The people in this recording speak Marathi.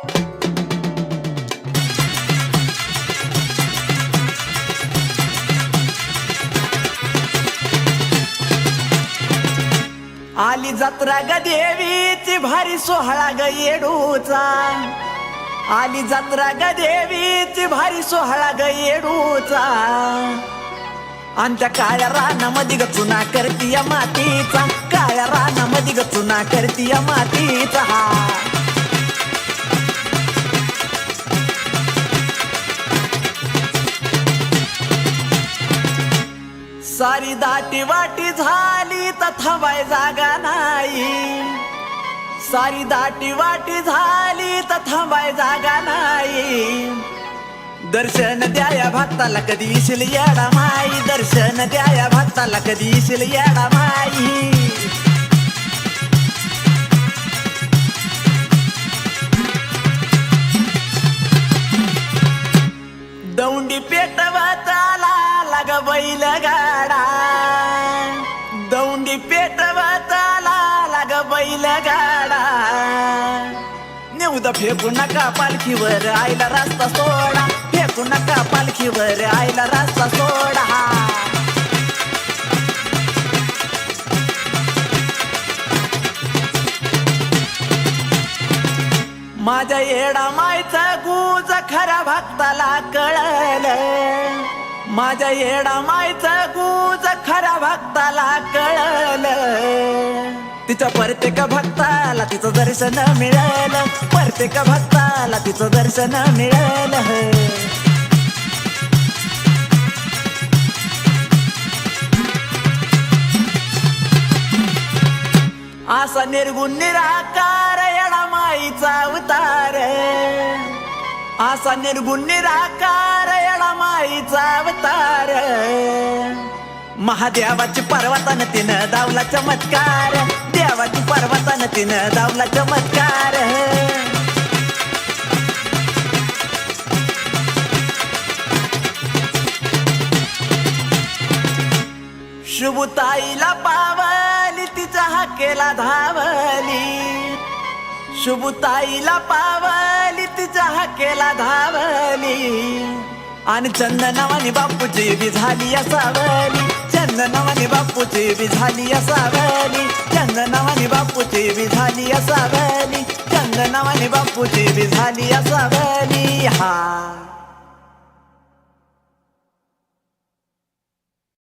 आली जत्रा ग देवीची भारी सोहळा ग येडूचा, आली जत्रा ग देवीची भारी सोहळा ग येडूचा. आणि त्या काळ्या रानामध्ये ग चुना करतीया मातीचा, काळ्या रानामध्ये ग चुना करतीया मातीचा. सारी दाटी वाटी झाली तर थांबाय जागा नाही, सारी दाटी वाटी झाली तर थांबाय जागा नाही. दर्शन द्याया भक्ताला कधी येशील येडा माई, दर्शन द्याया भक्ताला कधी येशील येडा माई. दौंडी पेटवताला लाग बैल गाडा, दौंडी पेटवताला लाग बैल गाडा. नेऊद फेकू नका पालखीवर आईला रस्ता सोडा, फेकू नका पालखीवर आईला रस्ता सोडा. माझ्या येडा मायचा गुज खऱ्या भक्ताला कळलं, माझ्या येडा मायचा गुज खऱ्या भक्ताला कळलं. तिच्या प्रत्येक भक्ताला तिचं दर्शन मिळालं, प्रत्येक भक्ताला तिचं दर्शन मिळालं. असा निर्गुण निराकार येडा माईचा अवतार, असा निर्गुण निराकार येडा माईचा अवतार. महादेवाची पर्वतान तिनं दावला चमत्कार, देवाची पर्वतान तिनं दावला चमत्कार. शुभताईला पावली तिच्या हाकेला धावली, शुभताईला पावली तिच्या हाकेला धावली. आणि चंदनावानी बापूची बी झाली असावली, चंदनावानी बापूची बी झाली असावली, चंदनावानी बापूची बी झाली असावली, चंदनावानी बापूची बी झाली असावली. हा